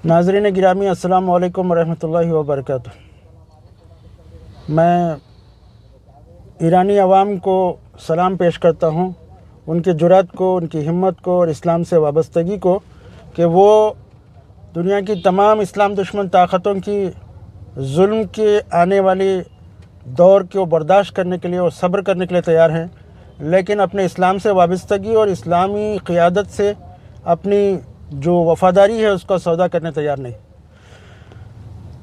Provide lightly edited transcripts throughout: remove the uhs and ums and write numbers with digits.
ناظرین گرامی السلام علیکم ورحمۃ اللہ وبرکاتہ۔ میں ایرانی عوام کو سلام پیش کرتا ہوں، ان کی جرأت کو، ان کی ہمت کو اور اسلام سے وابستگی کو کہ وہ دنیا کی تمام اسلام دشمن طاقتوں کی ظلم کے آنے والی دور کو برداشت کرنے کے لیے اور صبر کرنے کے لیے تیار ہیں، لیکن اپنے اسلام سے وابستگی اور اسلامی قیادت سے اپنی جو وفاداری ہے اس کا سودا کرنے تیار نہیں۔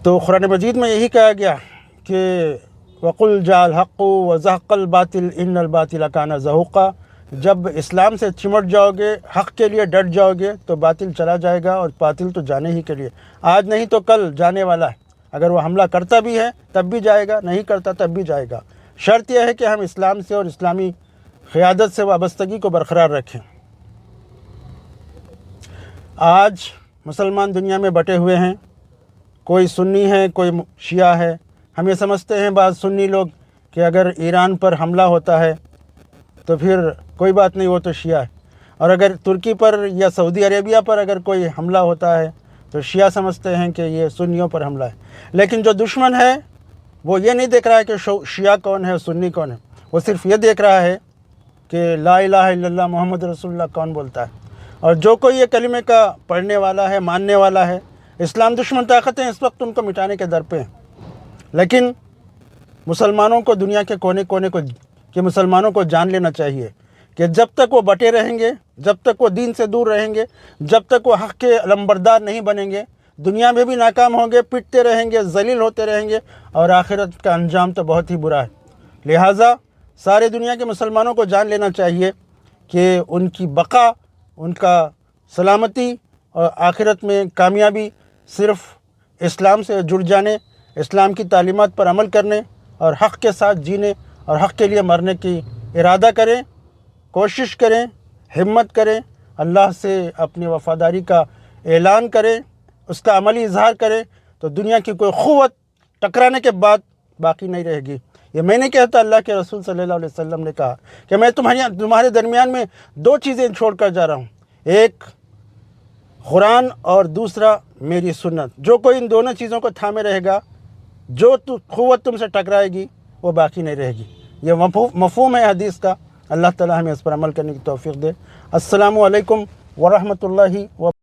تو قرآن مجید میں یہی کہا گیا کہ وَقُلْ جَاءَ الْحَقُّ وَزَهَقَ الْبَاطِلُ إِنَّ الْبَاطِلَ كَانَ زَهُوقًا۔ جب اسلام سے چمٹ جاؤ گے، حق کے لیے ڈٹ جاؤ گے تو باطل چلا جائے گا، اور باطل تو جانے ہی کے لیے آج نہیں تو کل جانے والا ہے۔ اگر وہ حملہ کرتا بھی ہے تب بھی جائے گا، نہیں کرتا تب بھی جائے گا۔ شرط یہ ہے کہ ہم اسلام سے اور اسلامی قیادت سے وابستگی کو برقرار رکھیں۔ آج مسلمان دنیا میں بٹے ہوئے ہیں، کوئی سنی ہے، کوئی شیعہ ہے۔ ہم یہ سمجھتے ہیں بعض سنی لوگ کہ اگر ایران پر حملہ ہوتا ہے تو پھر کوئی بات نہیں، وہ تو شیعہ ہے، اور اگر ترکی پر یا سعودی عربیہ پر اگر کوئی حملہ ہوتا ہے تو شیعہ سمجھتے ہیں کہ یہ سنیوں پر حملہ ہے۔ لیکن جو دشمن ہے وہ یہ نہیں دیکھ رہا ہے کہ شیعہ کون ہے، سنی کون ہے، وہ صرف یہ دیکھ رہا ہے کہ لا الہ الا اللہ محمد رسول اللہ کون بولتا ہے۔ اور جو کوئی یہ کلمے کا پڑھنے والا ہے، ماننے والا ہے، اسلام دشمن طاقتیں اس وقت ان کو مٹانے کے در پہ ہیں، لیکن مسلمانوں کو، دنیا کے کونے کونے کو کہ مسلمانوں کو جان لینا چاہیے کہ جب تک وہ بٹے رہیں گے، جب تک وہ دین سے دور رہیں گے، جب تک وہ حق کے علمبردار نہیں بنیں گے، دنیا میں بھی ناکام ہوں گے، پٹتے رہیں گے، ذلیل ہوتے رہیں گے، اور آخرت کا انجام تو بہت ہی برا ہے۔ لہٰذا سارے دنیا کے مسلمانوں کو جان لینا چاہیے کہ ان کی بقا، ان کا سلامتی اور آخرت میں کامیابی صرف اسلام سے جڑ جانے، اسلام کی تعلیمات پر عمل کرنے اور حق کے ساتھ جینے اور حق کے لیے مرنے کی ارادہ کریں، کوشش کریں، ہمت کریں، اللہ سے اپنی وفاداری کا اعلان کریں، اس کا عملی اظہار کریں، تو دنیا کی کوئی قوت ٹکرانے کے بعد باقی نہیں رہے گی۔ یہ میں نہیں کہتا، اللہ کے رسول صلی اللہ علیہ وسلم نے کہا کہ میں تمہارے درمیان میں دو چیزیں چھوڑ کر جا رہا ہوں، ایک قرآن اور دوسرا میری سنت۔ جو کوئی ان دونوں چیزوں کو تھامے رہے گا، جو قوت تم سے ٹکرائے گی وہ باقی نہیں رہے گی۔ یہ مفہوم ہے حدیث کا۔ اللہ تعالی ہمیں اس پر عمل کرنے کی توفیق دے۔ السلام علیکم ورحمۃ اللہ وبرکاتہ۔